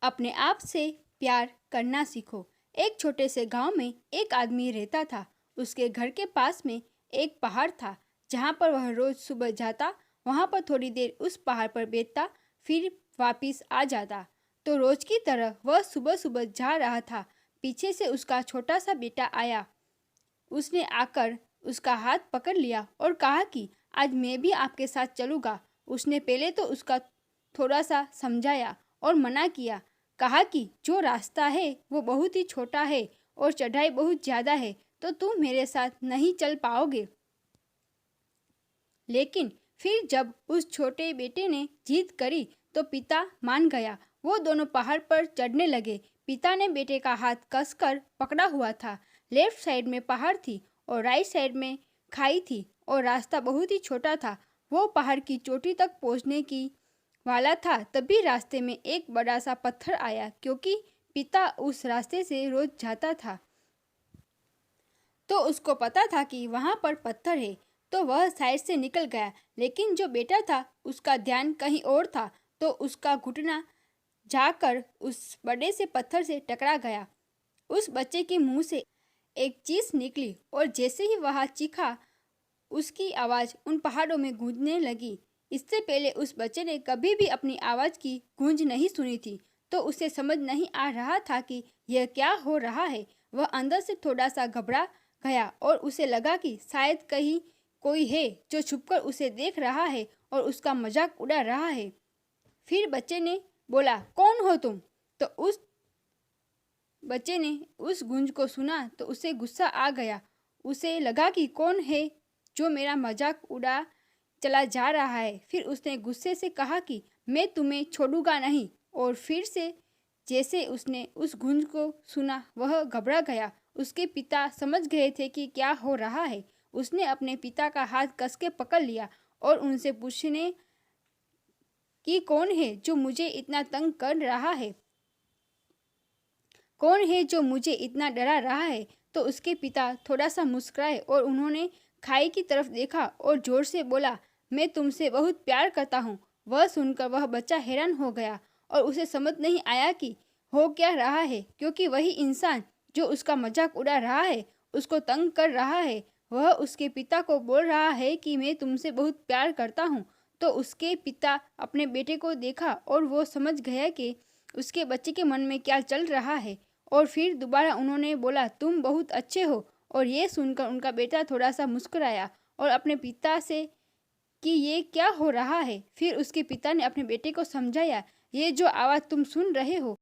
अपने आप से प्यार करना सीखो। एक छोटे से गांव में एक आदमी रहता था। उसके घर के पास में एक पहाड़ था जहां पर वह रोज सुबह जाता, वहां पर थोड़ी देर उस पहाड़ पर बैठता, फिर वापिस आ जाता। तो रोज की तरह वह सुबह सुबह जा रहा था। पीछे से उसका छोटा सा बेटा आया। उसने आकर उसका हाथ पकड़ लिया और कहा कि आज मैं भी आपके साथ चलूँगा। उसने पहले तो उसका थोड़ा सा समझाया और मना किया। कहा कि जो रास्ता है वो बहुत ही छोटा है और चढ़ाई बहुत ज़्यादा है, तो तुम मेरे साथ नहीं चल पाओगे। लेकिन फिर जब उस छोटे बेटे ने जिद करी तो पिता मान गया। वो दोनों पहाड़ पर चढ़ने लगे। पिता ने बेटे का हाथ कसकर पकड़ा हुआ था। लेफ्ट साइड में पहाड़ थी और राइट साइड में खाई थी और रास्ता बहुत ही छोटा था। वो पहाड़ की चोटी तक पहुंचने की वाला था, तभी रास्ते में एक बड़ा सा पत्थर आया। क्योंकि पिता उस रास्ते से रोज जाता था तो उसको पता था कि वहाँ पर पत्थर है, तो वह साइड से निकल गया। लेकिन जो बेटा था उसका ध्यान कहीं और था, तो उसका घुटना जाकर उस बड़े से पत्थर से टकरा गया। उस बच्चे के मुंह से एक चीज निकली और जैसे ही वह चीखा, उसकी आवाज़ उन पहाड़ों में गूंजने लगी। इससे पहले उस बच्चे ने कभी भी अपनी आवाज़ की गूंज नहीं सुनी थी, तो उसे समझ नहीं आ रहा था कि यह क्या हो रहा है। वह अंदर से थोड़ा सा घबरा गया और उसे लगा कि शायद कहीं कोई है जो छुपकर उसे देख रहा है और उसका मजाक उड़ा रहा है। फिर बच्चे ने बोला, कौन हो तुम? तो उस बच्चे ने उस गूंज को सुना तो उसे गुस्सा आ गया। उसे लगा कि कौन है जो मेरा मजाक उड़ा चला जा रहा है। फिर उसने गुस्से से कहा कि मैं तुम्हें छोड़ूंगा नहीं। और फिर से जैसे उसने उस गूंज को सुना, वह घबरा गया। उसके पिता समझ गए थे कि क्या हो रहा है। उसने अपने पिता का हाथ कस के पकड़ लिया और उनसे पूछने कि कौन है जो मुझे इतना तंग कर रहा है, कौन है जो मुझे इतना डरा रहा है। तो उसके पिता थोड़ा सा मुस्कुराए और उन्होंने खाई की तरफ देखा और जोर से बोला, मैं तुमसे बहुत प्यार करता हूँ। वह सुनकर वह बच्चा हैरान हो गया और उसे समझ नहीं आया कि हो क्या रहा है, क्योंकि वही इंसान जो उसका मजाक उड़ा रहा है, उसको तंग कर रहा है, वह उसके पिता को बोल रहा है कि मैं तुमसे बहुत प्यार करता हूँ। तो उसके पिता अपने बेटे को देखा और वो समझ गया कि उसके बच्चे के मन में क्या चल रहा है। और फिर दोबारा उन्होंने बोला, तुम बहुत अच्छे हो। और ये सुनकर उनका बेटा थोड़ा सा मुस्कुराया और अपने पिता से कि ये क्या हो रहा है। फिर उसके पिता ने अपने बेटे को समझाया, ये जो आवाज़ तुम सुन रहे हो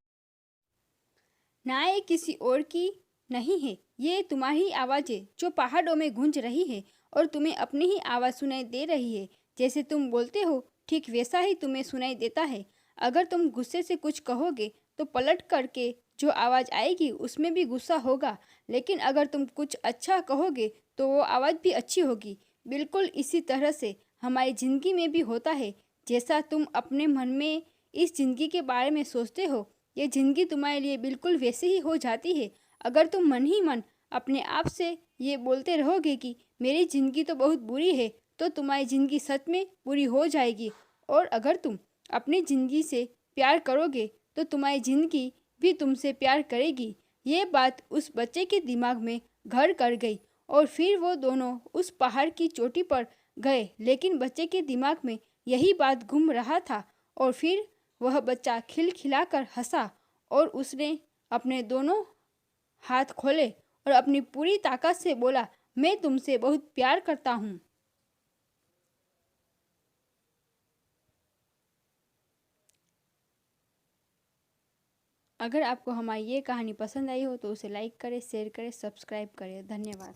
ना, ये किसी और की नहीं है, ये तुम्हारी आवाज़ है जो पहाड़ों में गूंज रही है और तुम्हें अपनी ही आवाज़ सुनाई दे रही है। जैसे तुम बोलते हो ठीक वैसा ही तुम्हें सुनाई देता है। अगर तुम गुस्से से कुछ कहोगे तो पलट करके जो आवाज़ आएगी उसमें भी गुस्सा होगा, लेकिन अगर तुम कुछ अच्छा कहोगे तो वो आवाज़ भी अच्छी होगी। बिल्कुल इसी तरह से हमारी ज़िंदगी में भी होता है। जैसा तुम अपने मन में इस ज़िंदगी के बारे में सोचते हो, ये ज़िंदगी तुम्हारे लिए बिल्कुल वैसे ही हो जाती है। अगर तुम मन ही मन अपने आप से ये बोलते रहोगे कि मेरी ज़िंदगी तो बहुत बुरी है, तो तुम्हारी ज़िंदगी सच में बुरी हो जाएगी। और अगर तुम अपनी ज़िंदगी से प्यार करोगे तो तुम्हारी ज़िंदगी भी तुमसे प्यार करेगी। ये बात उस बच्चे के दिमाग में घर कर गई और फिर वो दोनों उस पहाड़ की चोटी पर गए। लेकिन बच्चे के दिमाग में यही बात घूम रहा था और फिर वह बच्चा खिलखिलाकर हंसा और उसने अपने दोनों हाथ खोले और अपनी पूरी ताकत से बोला, मैं तुमसे बहुत प्यार करता हूँ। अगर आपको हमारी ये कहानी पसंद आई हो तो उसे लाइक करें, शेयर करें, सब्सक्राइब करें। धन्यवाद।